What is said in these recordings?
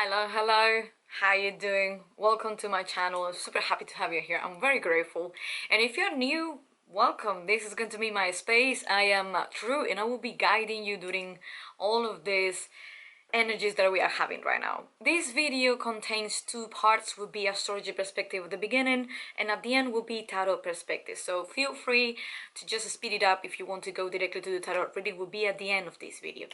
Hello, how you doing? Welcome to my channel. I'm super happy to have you here. I'm very grateful. And if you're new, welcome. This is going to be my space. I am Tru, and I will be guiding you during all of these energies that we are having right now. This video contains two parts. Will be astrology perspective at the beginning, and at the end will be tarot perspective. So feel free to just speed it up if you want to go directly to the tarot reading. Will be at the end of this video.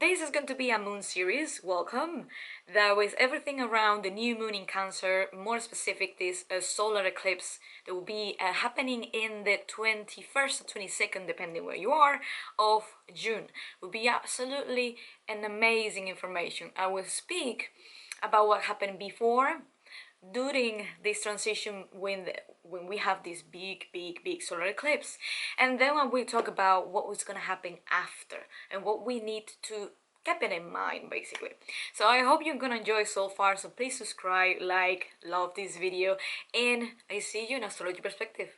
This is going to be a moon series, welcome, that with everything around the new moon in Cancer, more specific this solar eclipse that will be happening in the 21st or 22nd, depending where you are, of June. Will be absolutely an amazing information. I will speak about what happened before, during this transition when we have this big solar eclipse, and then when we talk about what was going to happen after and what we need to keep it in mind, basically. So I hope you're gonna enjoy so far, so please subscribe, like, love this video, and I see you in astrology perspective.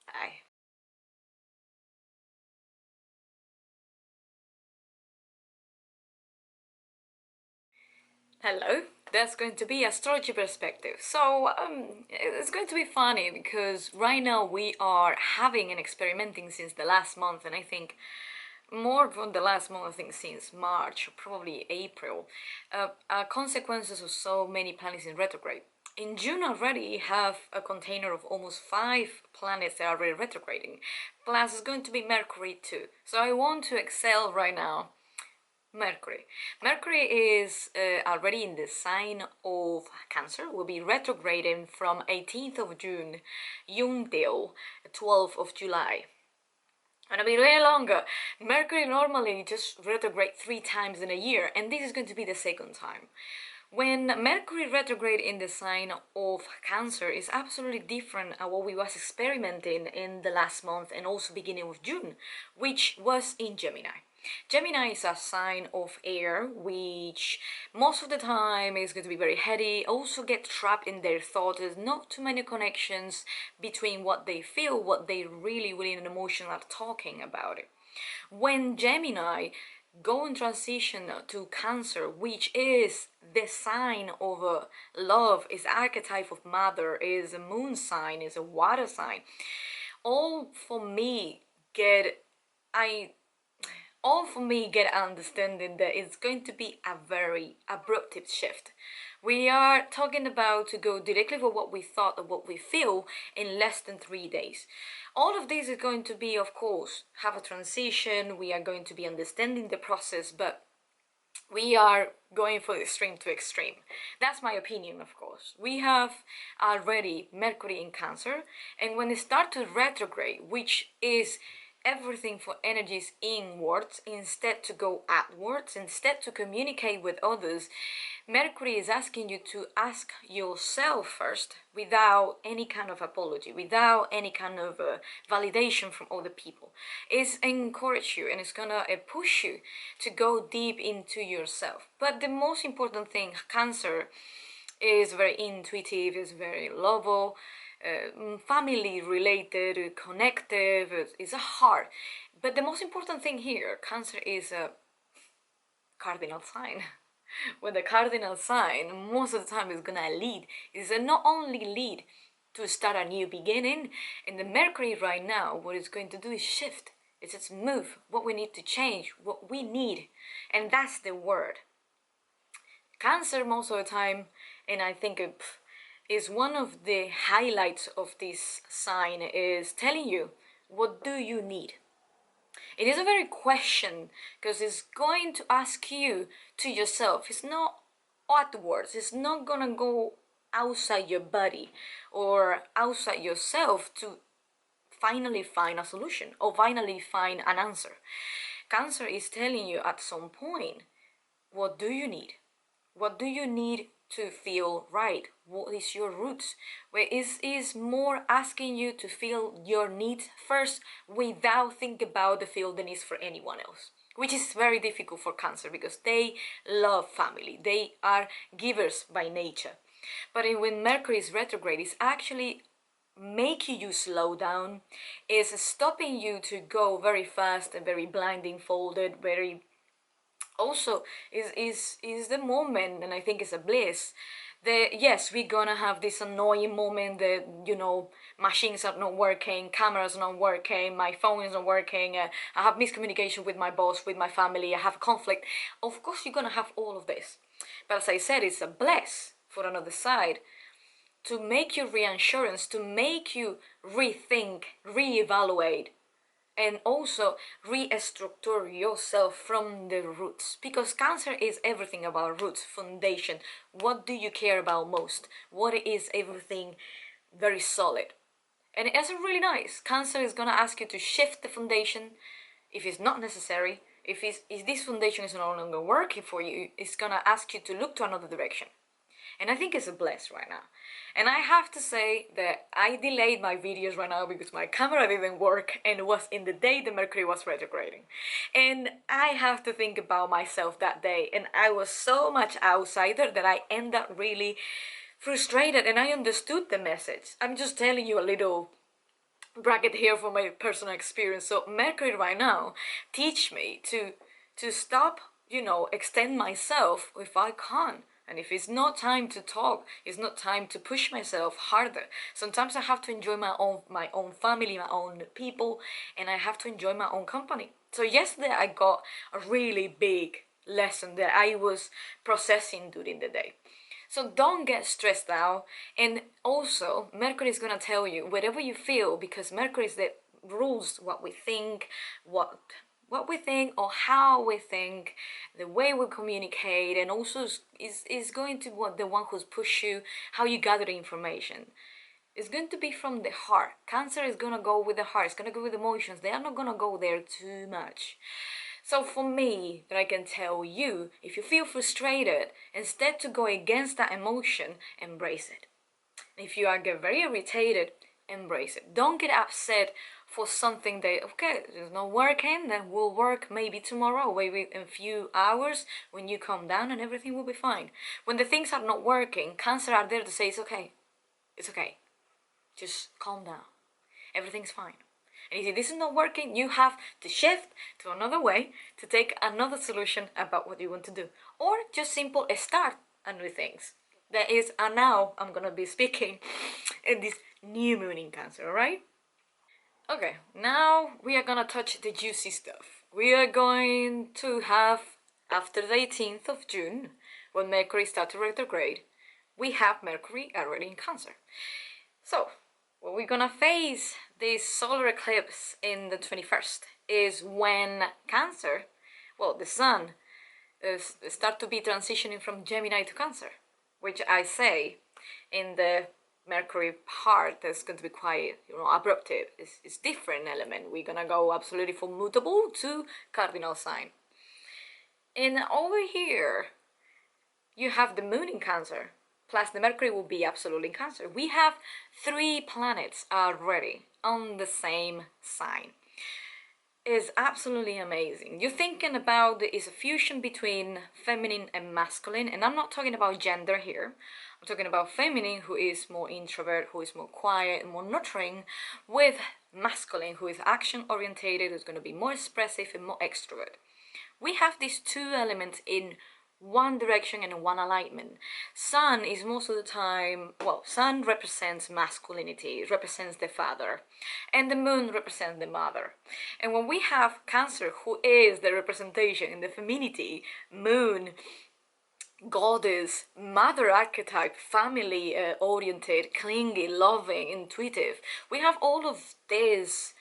Bye. Hello, that's going to be astrology perspective. So it's going to be funny because right now we are having and experimenting since the last month, and I think more from the last month, I think since March, probably April, consequences of so many planets in retrograde. In June already have a container of almost 5 planets that are already retrograding, plus it's going to be Mercury too. So I want to excel right now. Mercury is already in the sign of Cancer, will be retrograding from 18th of June until 12th of July. Gonna be way longer. Mercury normally just retrograde 3 times in a year, and this is going to be the second time. When Mercury retrograde in the sign of Cancer is absolutely different at what we was experimenting in the last month and also beginning of June, which was in Gemini. Gemini is a sign of air, which most of the time is going to be very heady, also get trapped in their thoughts. There's not too many connections between what they feel, what they really in emotion are talking about it. When Gemini go in transition to Cancer, which is the sign of love, is archetype of mother, is a moon sign, is a water sign, all for me get understanding that it's going to be a very abrupt shift. We are talking about to go directly for what we thought or what we feel in less than 3 days. All of this is going to be, of course, have a transition. We are going to be understanding the process, but we are going from extreme to extreme. That's my opinion, of course. We have already Mercury in Cancer, and when it starts to retrograde, which is everything for energies inwards instead to go outwards, instead to communicate with others, Mercury is asking you to ask yourself first without any kind of apology, without any kind of validation from other people. It's encourage you and it's gonna push you to go deep into yourself. But the most important thing, Cancer is very intuitive, is very lovable, family related, connective, is a heart. But the most important thing here, Cancer is a cardinal sign. With the cardinal sign, most of the time is gonna lead. It's not only lead to start a new beginning, and the Mercury right now, what it's going to do is shift. It's just move, what we need to change, what we need, and that's the word. Cancer most of the time, and I think is one of the highlights of this sign, is telling you what do you need. It is a very question because it's going to ask you to yourself. It's not outwards. It's not gonna go outside your body or outside yourself to finally find a solution or finally find an answer. Cancer is telling you at some point, what do you need? What do you need to feel right? What is your roots? Where is more asking you to feel your needs first without think about the feel the needs for anyone else, which is very difficult for Cancer because they love family. They are givers by nature. But when Mercury is retrograde, it's actually making you slow down, is stopping you to go very fast and very blinding folded, very Also is the moment, and I think it's a bliss. Yes, we're gonna have this annoying moment that, you know, machines are not working, cameras are not working, my phone is not working, I have miscommunication with my boss, with my family, I have conflict. Of course you're gonna have all of this, but as I said, it's a bless for another side, to make you reassurance, to make you rethink, reevaluate, and also restructure yourself from the roots, because Cancer is everything about roots, foundation. What do you care about most? What is everything very solid? And it's really nice. Cancer is gonna ask you to shift the foundation if it's not necessary. If this foundation is no longer working for you, it's gonna ask you to look to another direction. And I think it's a bless right now. And I have to say that I delayed my videos right now because my camera didn't work, and it was in the day the Mercury was retrograding. And I have to think about myself that day, and I was so much outsider that I end up really frustrated, and I understood the message. I'm just telling you a little bracket here for my personal experience. So Mercury right now teach me to stop, you know, extend myself if I can. And if it's not time to talk, it's not time to push myself harder. Sometimes I have to enjoy my own family, my own people, and I have to enjoy my own company. So yesterday I got a really big lesson that I was processing during the day. So don't get stressed out. And also, Mercury is gonna tell you whatever you feel, because Mercury is that rules what we think, what we think, or how we think, the way we communicate, and also is going to what the one who's push you, how you gather the information. It's going to be from the heart. Cancer is gonna go with the heart. It's gonna go with emotions. They are not gonna go there too much. So for me, that I can tell you, if you feel frustrated, instead to go against that emotion, embrace it. If you are get very irritated, embrace it. Don't get upset for something that, okay, it's not working, then will work maybe tomorrow, maybe in a few hours when you calm down, and everything will be fine. When the things are not working, Cancer are there to say it's okay. It's okay. Just calm down. Everything's fine. And if this is not working, you have to shift to another way, to take another solution about what you want to do. Or just simple start a new things. That is, now I'm gonna be speaking in this new moon in Cancer, alright? Okay, now we are gonna touch the juicy stuff. We are going to have, after the 18th of June, when Mercury starts to retrograde, we have Mercury already in Cancer. So, what we're gonna face this solar eclipse in the 21st is when Cancer, well, the Sun, start to be transitioning from Gemini to Cancer, which I say in the Mercury part that's going to be quite, you know, abruptive. It's different element. We're gonna go absolutely from mutable to cardinal sign. And over here, you have the Moon in Cancer, plus the Mercury will be absolutely in Cancer. We have 3 planets already on the same sign. It's absolutely amazing. You're thinking about is a fusion between feminine and masculine, and I'm not talking about gender here. I'm talking about feminine, who is more introvert, who is more quiet and more nurturing, with masculine, who is action orientated, who's going to be more expressive and more extrovert. We have these 2 elements in one direction and one alignment. Sun is most of the time, well, Sun represents masculinity, it represents the father, and the Moon represents the mother. And when we have Cancer, who is the representation in the femininity, Moon, goddess, mother archetype, family oriented, clingy, loving, intuitive, we have all of this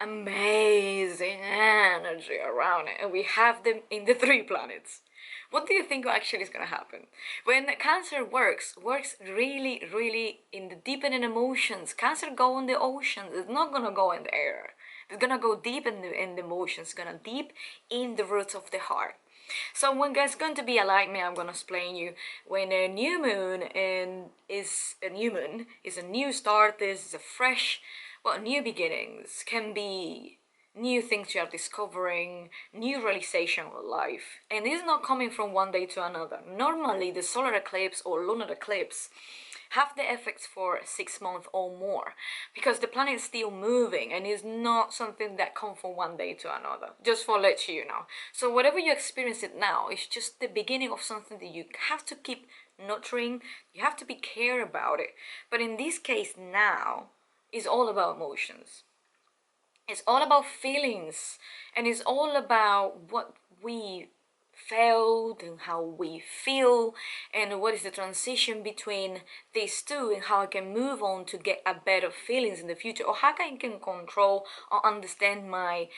amazing energy around it, and we have them in the 3 planets. What do you think actually is gonna happen? When Cancer works really, really in the deepening emotions. Cancer go in the oceans, it's not gonna go in the air. It's gonna go deep in the emotions, gonna deep in the roots of the heart. So when there's going to be alignment, I'm gonna explain you when a new moon is a new start, this is a fresh, well, new beginnings, can be new things you are discovering, new realization of life. And this is not coming from one day to another. Normally, the solar eclipse or lunar eclipse have the effects for 6 months or more, because the planet is still moving and is not something that comes from one day to another, just for let you know. So whatever you experience it now is just the beginning of something that you have to keep nurturing, you have to be care about it. But in this case now, it's all about emotions. It's all about feelings, and it's all about what we felt and how we feel, and what is the transition between these two, and how I can move on to get a better feelings in the future, or how I can control or understand my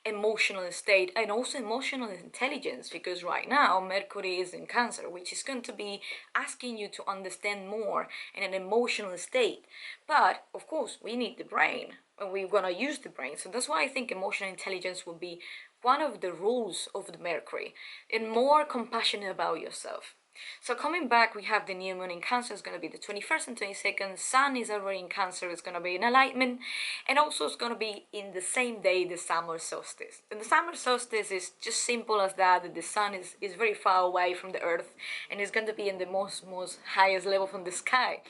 emotional state and also emotional intelligence, because right now Mercury is in Cancer, which is going to be asking you to understand more in an emotional state. But of course we need the brain, and we're gonna use the brain. So that's why I think emotional intelligence will be one of the rules of the Mercury, and more compassionate about yourself. So coming back, we have the new moon in Cancer. It's going to be the 21st and 22nd. Sun is already in Cancer. It's going to be in alignment. And also it's going to be in the same day, the summer solstice. And the summer solstice is just simple as that the sun is very far away from the earth, and it's going to be in the most highest level from the sky.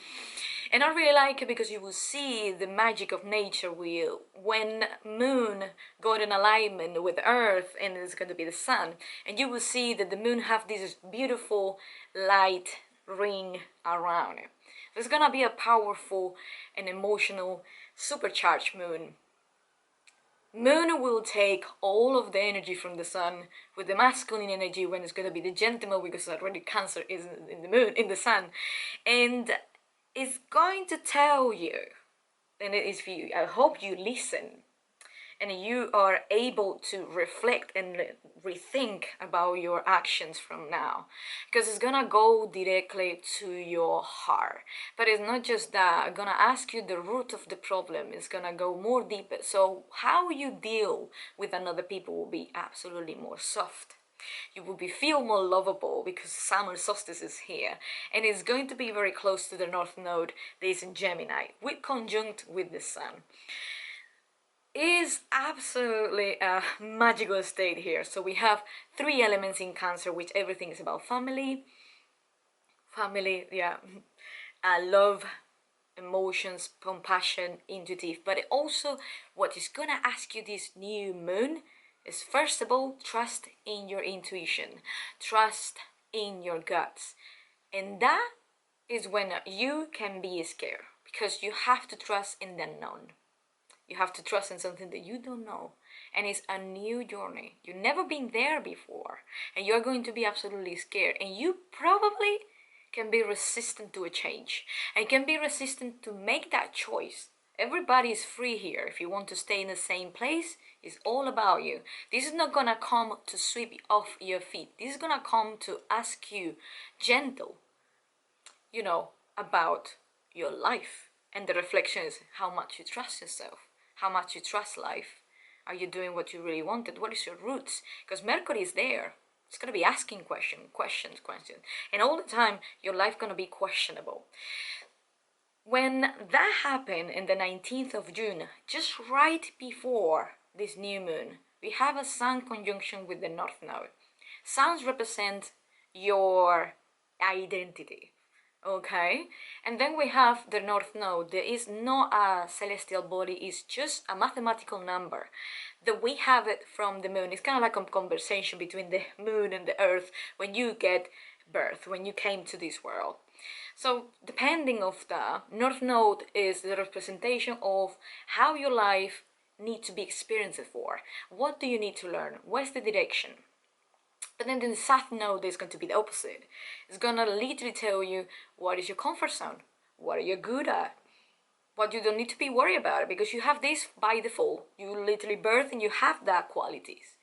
And I really like it because you will see the magic of nature will, when moon go in alignment with earth, and it's going to be the sun, and you will see that the moon have this beautiful light ring around it. It's going to be a powerful and emotional supercharged moon. Moon will take all of the energy from the sun with the masculine energy, when it's going to be the gentleman, because already Cancer is in the moon, in the sun, and it's going to tell you, and it is for you. I hope you listen and you are able to reflect and rethink about your actions from now, because it's gonna go directly to your heart. But it's not just that. I'm gonna ask you the root of the problem. It's gonna go more deeper. So how you deal with another people will be absolutely more soft. You will feel more lovable, because summer solstice is here, and it's going to be very close to the North Node that is in Gemini, with conjunct with the Sun. Is absolutely a magical state here. So we have 3 elements in Cancer, which everything is about family, yeah, love, emotions, compassion, intuitive. But also what is gonna ask you this new moon is, first of all, trust in your intuition, trust in your guts. And that is when you can be scared, because you have to trust in the unknown. You have to trust in something that you don't know, and it's a new journey. You've never been there before, and you're going to be absolutely scared, and you probably can be resistant to a change, and can be resistant to make that choice. Everybody is free here. If you want to stay in the same place, it's all about you. This is not gonna come to sweep off your feet. This is gonna come to ask you gentle, about your life. And the reflection is how much you trust yourself, how much you trust life. Are you doing what you really wanted? What is your roots? Because Mercury is there. It's going to be asking questions. And all the time, your life going to be questionable. When that happened in the 19th of June, just right before this new moon, we have a Sun conjunction with the North Node. Suns represent your identity. Okay, and then we have the North Node. There is not a celestial body, it's just a mathematical number that we have it from the moon. It's kind of like a conversation between the moon and the earth when you get birth, when you came to this world. So depending of the North Node is the representation of how your life needs to be experienced for. What do you need to learn? What's the direction? But then the South Node is going to be the opposite. It's gonna literally tell you what is your comfort zone, what are you good at, what you don't need to be worried about, because you have this by default. You literally birth and you have that qualities.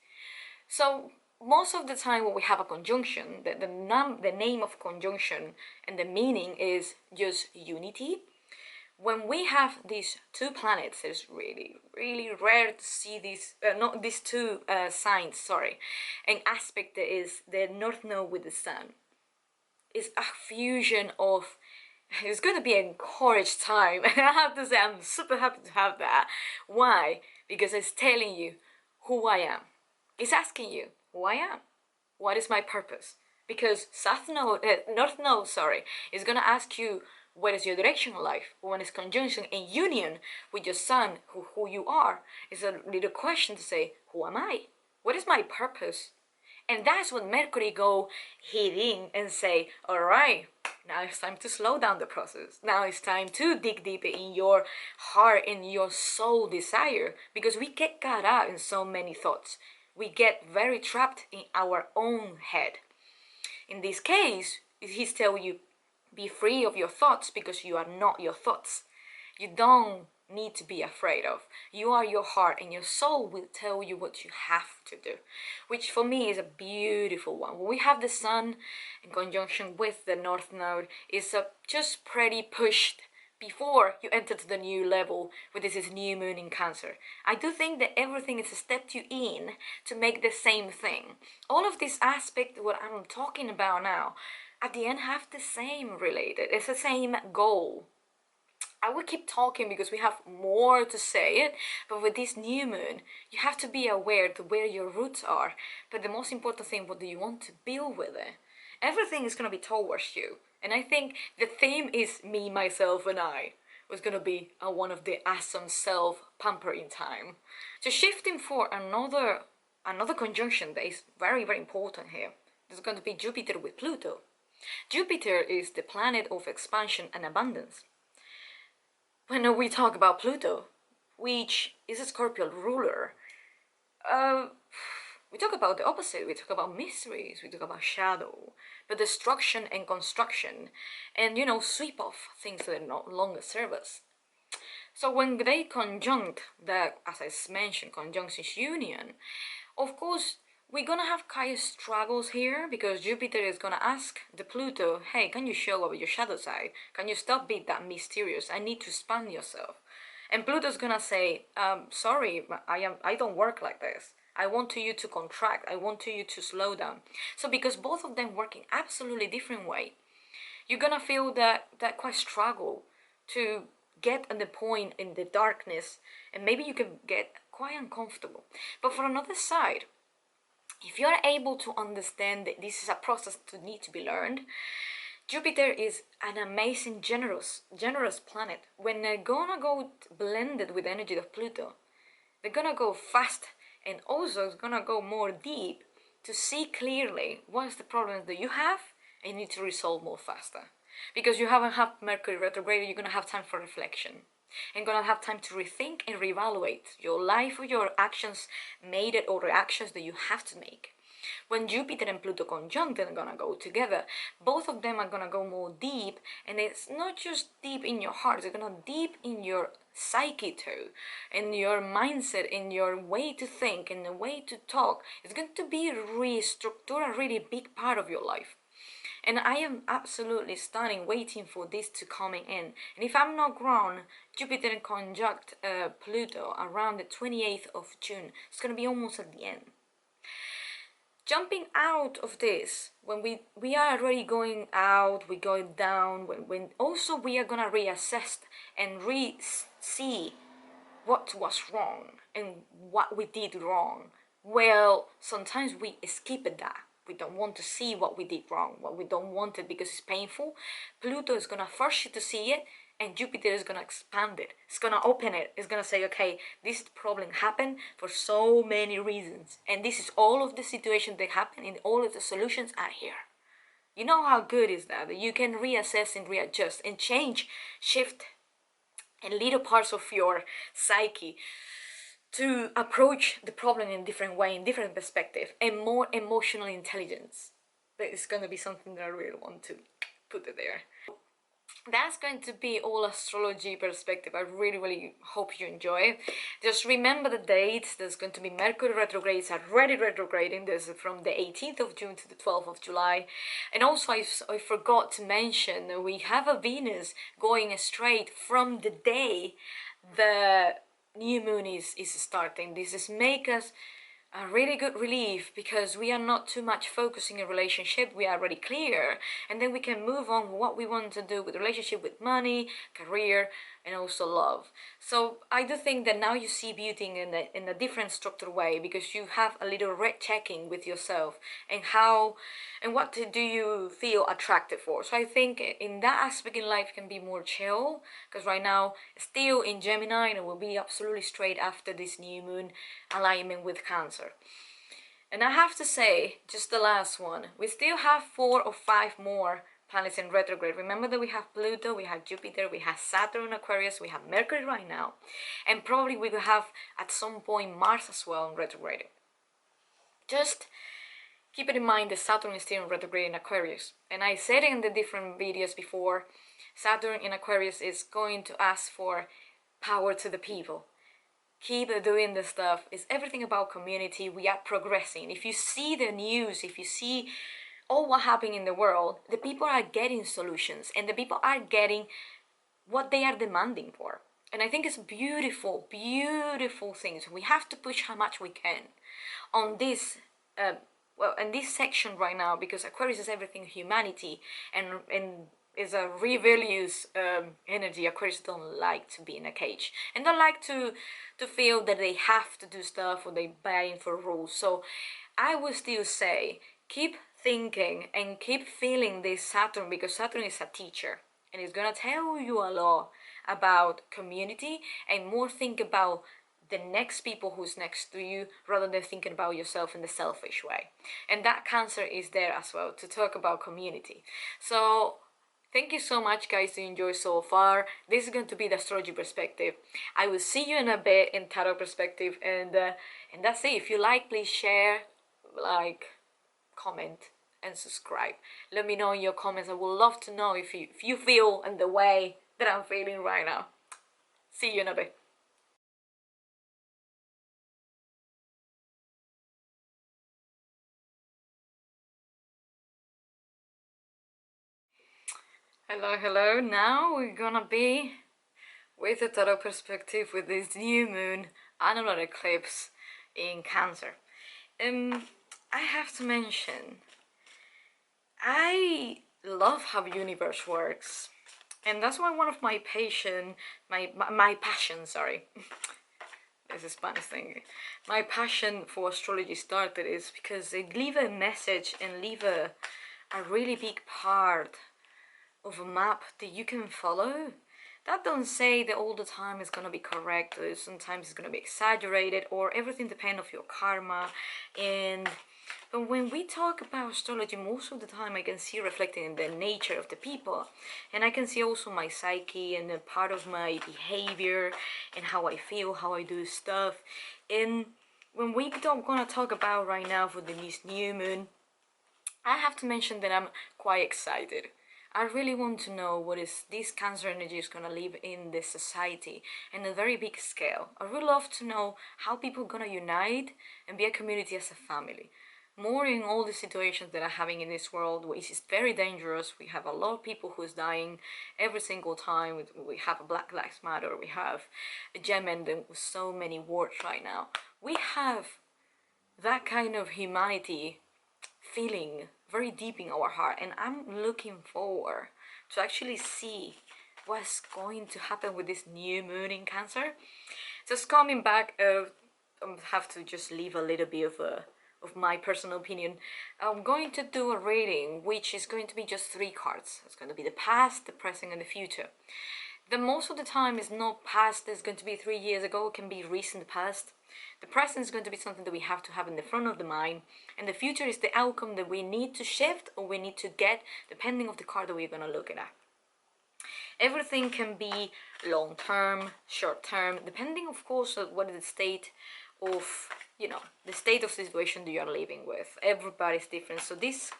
So most of the time when we have a conjunction, the name of conjunction and the meaning is just unity. When we have these 2 planets, it's really, really rare to see these, not these 2 signs, sorry. An aspect that is the North Node with the Sun. It's a fusion of, it's going to be an encouraged time. And I have to say, I'm super happy to have that. Why? Because it's telling you who I am. It's asking you who I am. What is my purpose? Because North Node, is going to ask you What is your direction in life? When it's conjunction and union with your sun, who you are, is a little question to say, who am I? What is my purpose? And that's when Mercury go hit in and say, all right, now it's time to slow down the process. Now it's time to dig deeper in your heart and your soul desire, because we get caught up in so many thoughts. We get very trapped in our own head. In this case, he's telling you, be free of your thoughts because you are not your thoughts. You don't need to be afraid of. You are your heart, and your soul will tell you what you have to do, which for me is a beautiful one. When we have the sun in conjunction with the North Node, it's just pretty pushed before you enter to the new level with this new moon in Cancer. I do think that everything is a step to in to make the same thing. All of this aspect, what I'm talking about now, at the end have the same related. It's the same goal. I will keep talking because we have more to say it, but with this new moon, you have to be aware to where your roots are. But the most important thing, what do you want to build with it? Everything is going to be towards you. And I think the theme is me, myself, and I. Was going to be one of the awesome self-pampering time. So shifting for another conjunction that is very, very important here. There's going to be Jupiter with Pluto. Jupiter is the planet of expansion and abundance. When we talk about Pluto, which is a Scorpio ruler, we talk about the opposite. We talk about mysteries, we talk about shadow, but destruction and construction, and sweep off things that no longer serve us. So when they conjunct, that, as I mentioned, conjunctions union, of course, we're gonna have kind of struggles here, because Jupiter is gonna ask the Pluto, hey, can you show up your shadow side? Can you stop being that mysterious? I need to expand yourself. And Pluto's gonna say, sorry, I don't work like this. I want you to contract. I want you to slow down. So because both of them work in absolutely different way, you're gonna feel that quite struggle to get at the point in the darkness, and maybe you can get quite uncomfortable. But for another side, if you are able to understand that this is a process to need to be learned, Jupiter is an amazing, generous planet. When they're gonna go blended with the energy of Pluto, they're gonna go fast, and also it's gonna go more deep to see clearly what's the problems that you have and you need to resolve more faster. Because you haven't had Mercury retrograde, you're gonna have time for reflection. And gonna have time to rethink and reevaluate your life or your actions made it, or reactions that you have to make. When Jupiter and Pluto conjunct, they're gonna go together. Both of them are gonna go more deep, and it's not just deep in your heart, it's gonna deep in your psyche too, in your mindset, in your way to think, in the way to talk. It's going to be restructure a really big part of your life. And I am absolutely stunning, waiting for this to coming in. And if I'm not wrong, Jupiter conjunct Pluto around the 28th of June. It's going to be almost at the end. Jumping out of this, when we are already going out, we're going down, when also we are going to reassess and see what was wrong and what we did wrong. Well, sometimes we skip that. We don't want to see what we did wrong, what we don't want it because it's painful. Pluto is going to force you to see it, and Jupiter is going to expand it. It's going to open it. It's going to say, okay, this problem happened for so many reasons, and this is all of the situations that happen, and all of the solutions are here. You know how good is that you can reassess and readjust and change, shift, and little parts of your psyche to approach the problem in a different way, in different perspective, and more emotional intelligence. That is going to be something that I really want to put it there. That's going to be all astrology perspective. I really hope you enjoy. Just remember the dates. There's going to be Mercury retrograde. It's already retrograding. There's from the 18th of June to the 12th of July. And also I forgot to mention that we have a Venus going straight from the day the new moon is starting. This is make us a really good relief, because we are not too much focusing in relationship. We are already clear, and then we can move on what we want to do with relationship, with money, career, and also love. So I do think that now you see beauty in a different structured way, because you have a little red checking with yourself and how and what do you feel attracted for. So I think in that aspect in life can be more chill, because right now still in Gemini, and it will be absolutely straight after this new moon alignment with Cancer. And I have to say, just the last one, we still have 4 or 5 more planets in retrograde. Remember that we have Pluto, we have Jupiter, we have Saturn, Aquarius, we have Mercury right now, and probably we will have at some point Mars as well in retrograde. Just keep it in mind that Saturn is still in retrograde in Aquarius, and I said in the different videos before, Saturn in Aquarius is going to ask for power to the people. Keep doing the stuff. It's everything about community. We are progressing. If you see the news, if you see all what happening in the world, the people are getting solutions, and the people are getting what they are demanding for. And I think it's beautiful, beautiful things. We have to push how much we can on this in this section right now, because Aquarius is everything humanity, and is a rebellious energy. Aquarius don't like to be in a cage, and don't like to feel that they have to do stuff or they buying for rules. So I would still say keep thinking and keep feeling this Saturn, because Saturn is a teacher, and it's gonna tell you a lot about community, and more think about the next people who's next to you rather than thinking about yourself in the selfish way. And that Cancer is there as well to talk about community. So thank you so much, guys, to enjoy so far. This is going to be the astrology perspective. I will see you in a bit in tarot perspective, and that's it. If you like, please share, like, comment, and subscribe. Let me know in your comments. I would love to know if you feel in the way that I'm feeling right now. See you in a bit. Hello. Now we're gonna be with the tarot perspective with this new moon annular eclipse in Cancer. I have to mention, I love how the universe works, and that's why one of my passion, my passion, sorry, this is Spanish thing. My passion for astrology started is because they leave a message and leave a really big part of a map that you can follow. That don't say that all the time it's gonna be correct, or sometimes it's gonna be exaggerated, or everything depends on your karma. But when we talk about astrology, most of the time I can see reflected in the nature of the people, and I can see also my psyche and a part of my behavior and how I feel, how I do stuff. And when we don't gonna talk about right now for this new moon, I have to mention that I'm quite excited. I really want to know what is this Cancer energy is gonna live in this society in a very big scale. I would love to know how people are gonna unite and be a community as a family. More in all the situations that are having in this world, which is very dangerous. We have a lot of people who's dying every single time. We have a Black Lives Matter, we have a Yemen with so many wars right now. We have that kind of humanity feeling very deep in our heart, and I'm looking forward to actually see what's going to happen with this new moon in Cancer. Just coming back, I have to just leave a little bit of my personal opinion. I'm going to do a reading which is going to be just 3 cards. It's going to be the past, the present, and the future. The most of the time is not past, it's going to be 3 years ago, it can be recent past. The present is going to be something that we have to have in the front of the mind, and the future is the outcome that we need to shift or we need to get, depending on the card that we're going to look at. Everything can be long term, short term, depending of course on what is the state of, the state of situation that you are living with. Everybody's different, so this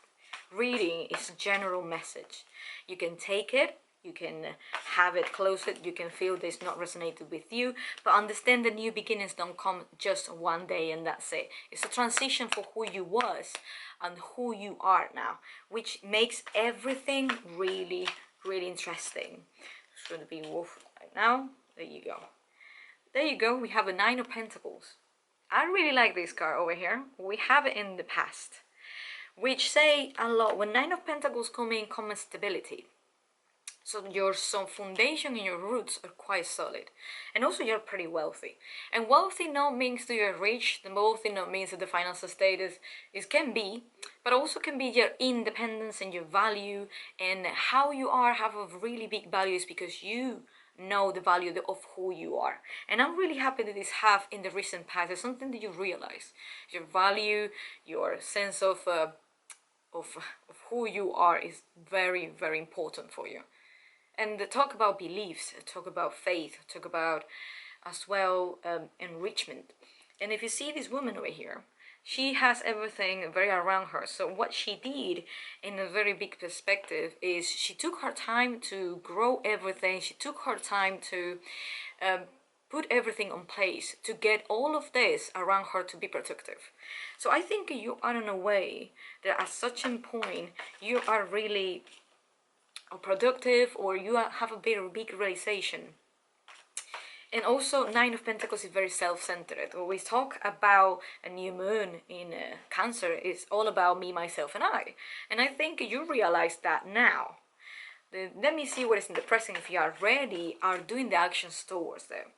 reading is a general message. You can take it, you can have it, close it, you can feel this not resonated with you, but understand that new beginnings don't come just one day and that's it. It's a transition for who you was and who you are now, which makes everything really, really interesting. It's going to be wolf right now. There you go. There you go, we have a 9 of Pentacles. I really like this card over here. We have it in the past, which say a lot. When 9 of Pentacles come in, comes stability. So your some foundation and your roots are quite solid. And also you're pretty wealthy. And wealthy not means that you're rich, the wealthy not means that the financial status is can be, but also can be your independence and your value and how you are have a really big values because you know the value of who you are. And I'm really happy that this have in the recent past is something that you realize. Your value, your sense of who you are is very, very important for you. And talk about beliefs, talk about faith, talk about as well enrichment. And if you see this woman over here, she has everything very around her. So what she did in a very big perspective is she took her time to grow everything. She took her time to put everything on place to get all of this around her to be protective. So I think you are in a way that at such a point you are really productive or you have a very big realization. And also Nine of Pentacles is very self-centered. When we talk about a new moon in Cancer, it's all about me, myself and I. And I think you realize that now. Let me see what is in the present if you are ready, are doing the actions towards them.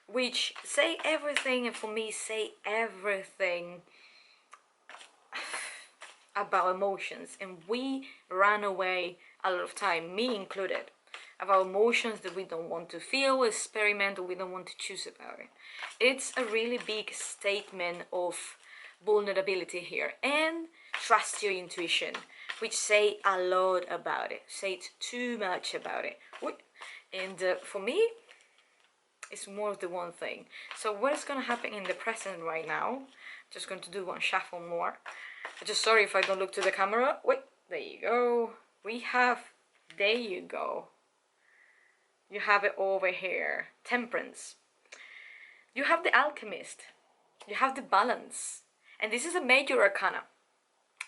Which say everything, and for me say everything about emotions. And we run away a lot of time, me included, about emotions that we don't want to feel, experiment, or we don't want to choose about it. It's a really big statement of vulnerability here. And trust your intuition, which say a lot about it, say too much about it. And for me, it's more of the one thing. So what is going to happen in the present right now? Just going to do one shuffle more. Just sorry if I don't look to the camera. Wait, there you go. We have, there you go. You have it over here. Temperance. You have the Alchemist. You have the Balance. And this is a major arcana.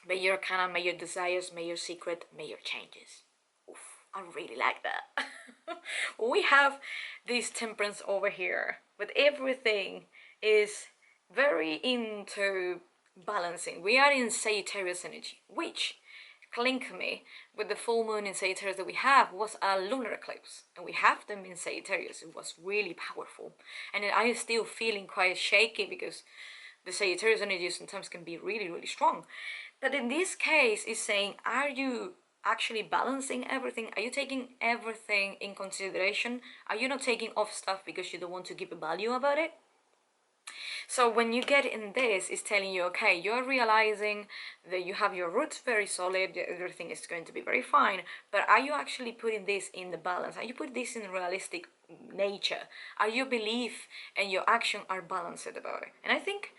Major arcana, major desires, major secret, major changes. Oof, I really like that. We have this Temperance over here. But everything is very into balancing. We are in Sagittarius energy, which link me with the full moon in Sagittarius that we have was a lunar eclipse, and we have them in Sagittarius. It was really powerful, and I am still feeling quite shaky because the Sagittarius energy sometimes can be really, really strong. But in this case, it's saying, are you actually balancing everything? Are you taking everything in consideration? Are you not taking off stuff because you don't want to give a value about it? So when you get in this, it's telling you, okay, you're realizing that you have your roots very solid, everything is going to be very fine, but are you actually putting this in the balance? Are you putting this in realistic nature? Are your belief and your action are balanced about it? And I think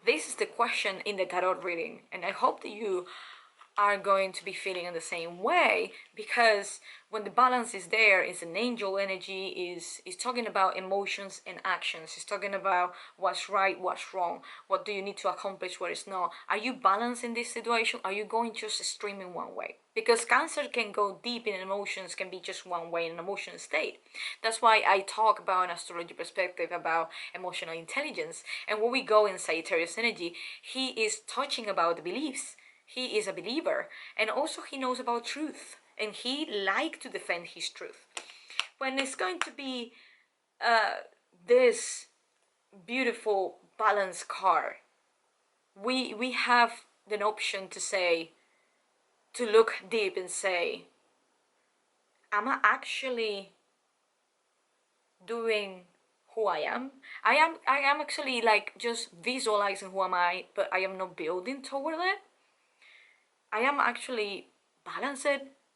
this is the question in the tarot reading, and I hope that you are going to be feeling in the same way, because when the balance is there, it's an angel energy, is talking about emotions and actions, it's talking about what's right, what's wrong, what do you need to accomplish, what is not. Are you balanced in this situation? Are you going just extreme in one way? Because Cancer can go deep in emotions, can be just one way in an emotional state. That's why I talk about an astrology perspective about emotional intelligence. And when we go in Sagittarius energy, he is touching about the beliefs. He is a believer, and also he knows about truth, and he likes to defend his truth. When it's going to be this beautiful balanced card, we have an option to say, to look deep and say, am I actually doing who I am? I am actually like just visualizing who am I, but I am not building toward it. I am actually balanced.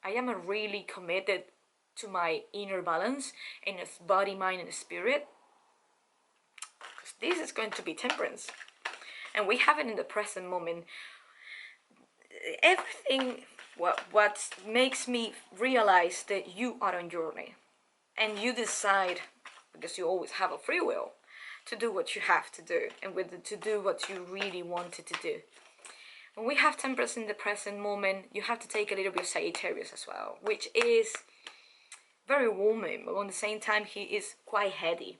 I am really committed to my inner balance in body, mind, and spirit. Because this is going to be Temperance. And we have it in the present moment. Everything, what makes me realize that you are on your journey. And you decide, because you always have a free will, to do what you have to do. And to do what you really wanted to do. When we have Temperance in the present moment, you have to take a little bit of Sagittarius as well, which is very warming, but at the same time he is quite heady.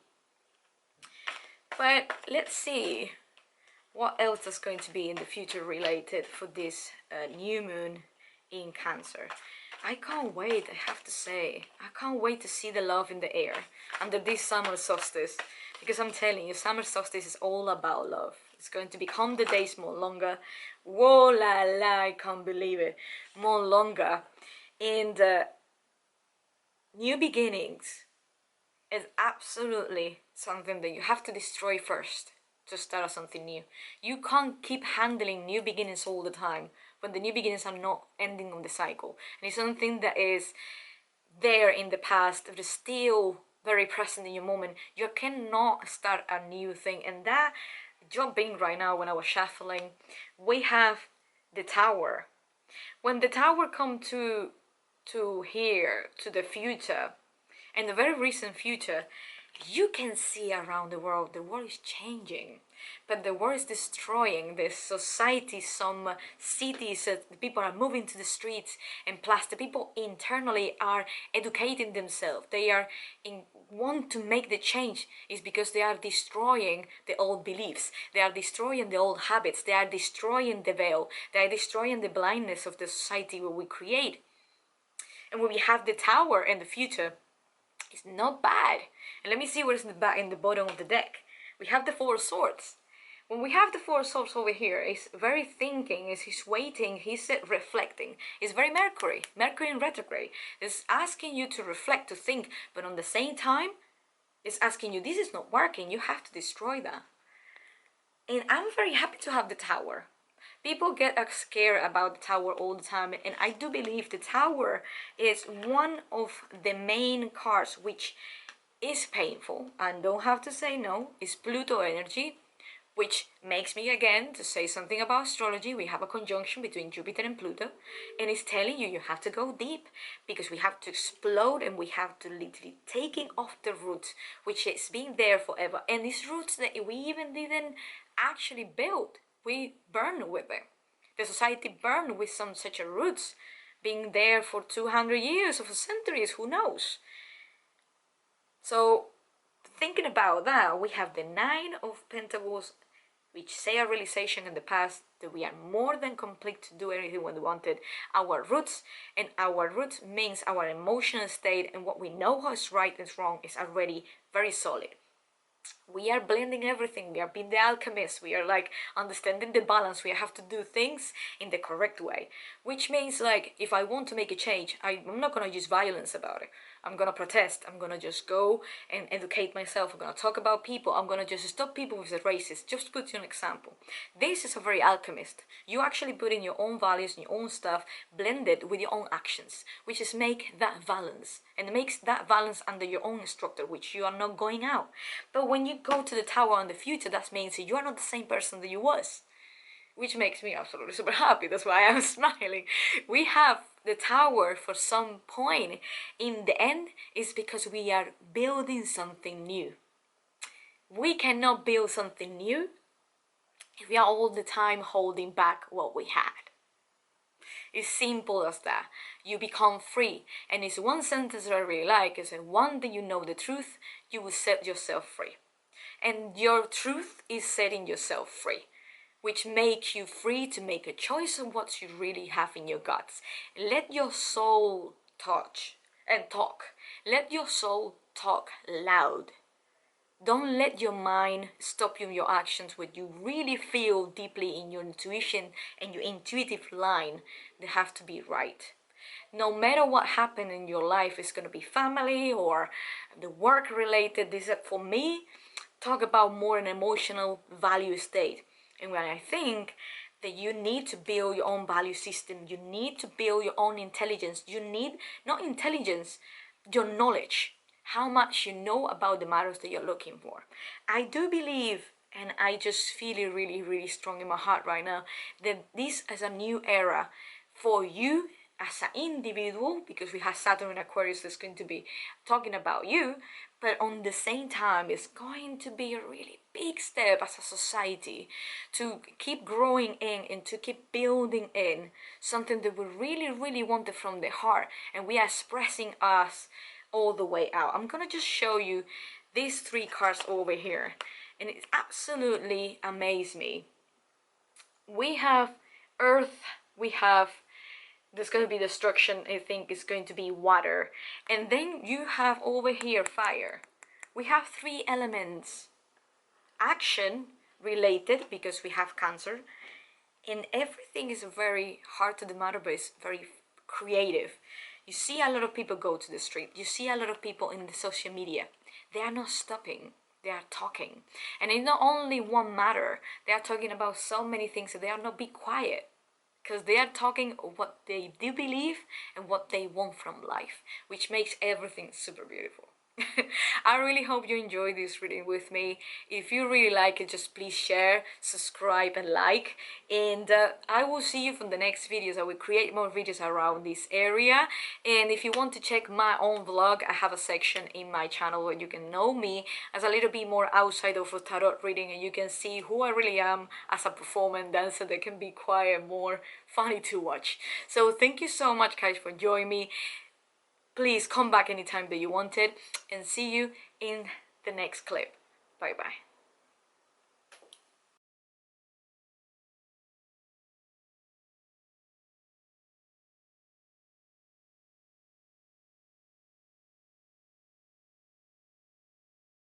But let's see what else is going to be in the future related for this new moon in Cancer. I can't wait, I have to say. I can't wait to see the love in the air under this summer solstice. Because I'm telling you, summer solstice is all about love. It's going to become the days more longer. Whoa la la, I can't believe it. More longer. And new beginnings is absolutely something that you have to destroy first to start something new. You can't keep handling new beginnings all the time when the new beginnings are not ending on the cycle. And it's something that is there in the past, that is still very present in your moment. You cannot start a new thing. And that jumping right now, when I was shuffling, we have the Tower. When the Tower come to here, to the future, in the very recent future, you can see around the world is changing, but the world is destroying this society. Some cities, people are moving to the streets, and plus the people internally are educating themselves. They are want to make the change is because they are destroying the old beliefs, they are destroying the old habits, they are destroying the veil, they are destroying the blindness of the society where we create. And when we have the Tower in the future, it's not bad. And let me see what is in the bottom of the deck. We have the Four Swords. When we have the Four Swords over here, it's very thinking, he's waiting, he's reflecting. It's very Mercury in retrograde. It's asking you to reflect, to think, but on the same time, it's asking you, this is not working, you have to destroy that. And I'm very happy to have the Tower. People get scared about the Tower all the time, and I do believe the Tower is one of the main cards which is painful, and don't have to say no, it's Pluto energy, which makes me again to say something about astrology. We have a conjunction between Jupiter and Pluto, and it's telling you have to go deep, because we have to explode, and we have to literally taking off the roots which is being there forever, and these roots that we even didn't actually build. We burn with them. The society burned with some such a roots, being there for 200 years or for centuries, who knows? So, thinking about that, we have the Nine of Pentacles, which say a realization in the past that we are more than complete to do anything we wanted. Our roots, and our roots means our emotional state, and what we know is right and wrong is already very solid. We are blending everything. We are being the alchemists. We are like understanding the balance. We have to do things in the correct way, which means like if I want to make a change, I'm not gonna use violence about it. I'm gonna protest. I'm gonna just go and educate myself. I'm gonna talk about people. I'm gonna just stop people with the races. Just to put you an example. This is a very alchemist. You actually put in your own values and your own stuff, blended with your own actions, which is make that balance, and makes that balance under your own structure, which you are not going out. But when you go to the Tower in the future, that means you are not the same person that you was, which makes me absolutely super happy. That's why I'm smiling. We have the Tower for some point. In the end, is because we are building something new. We cannot build something new if we are all the time holding back what we had. It's simple as that. You become free. And it's one sentence that I really like, is that one day you know the truth, you will set yourself free. And your truth is setting yourself free, which makes you free to make a choice of what you really have in your guts. Let your soul touch and talk. Let your soul talk loud. Don't let your mind stop you in your actions. What you really feel deeply in your intuition and your intuitive line, they have to be right. No matter what happened in your life, it's going to be family or the work related. This is, for me, talk about more an emotional value state. And when I think that you need to build your own value system, you need to build your own intelligence. You need, not intelligence, your knowledge. How much you know about the matters that you're looking for. I do believe, and I just feel it really, really strong in my heart right now, that this is a new era for you as an individual, because we have Saturn in Aquarius that's going to be talking about you, but on the same time it's going to be a really big step as a society to keep growing in and to keep building in something that we really, really wanted from the heart, and we are expressing us all the way out. I'm gonna just show you these three cards over here, and it absolutely amazed me. We have Earth, we have there's going to be destruction. I think it's going to be water. And then you have over here fire. We have 3 elements. Action related, because we have Cancer, and everything is very hard to the matter, but it's very creative. You see a lot of people go to the street. You see a lot of people in the social media. They are not stopping. They are talking. And it's not only one matter. They are talking about so many things that they are not be quiet. Because they are talking what they do believe and what they want from life, which makes everything super beautiful. I really hope you enjoyed this reading with me. If you really like it, just please share, subscribe and like. And I will see you from the next videos. I will create more videos around this area. And if you want to check my own vlog, I have a section in my channel where you can know me as a little bit more outside of a tarot reading, and you can see who I really am as a performer and dancer that can be quiet, more funny to watch. So thank you so much guys for joining me. Please come back anytime that you want it, and see you in the next clip. Bye bye.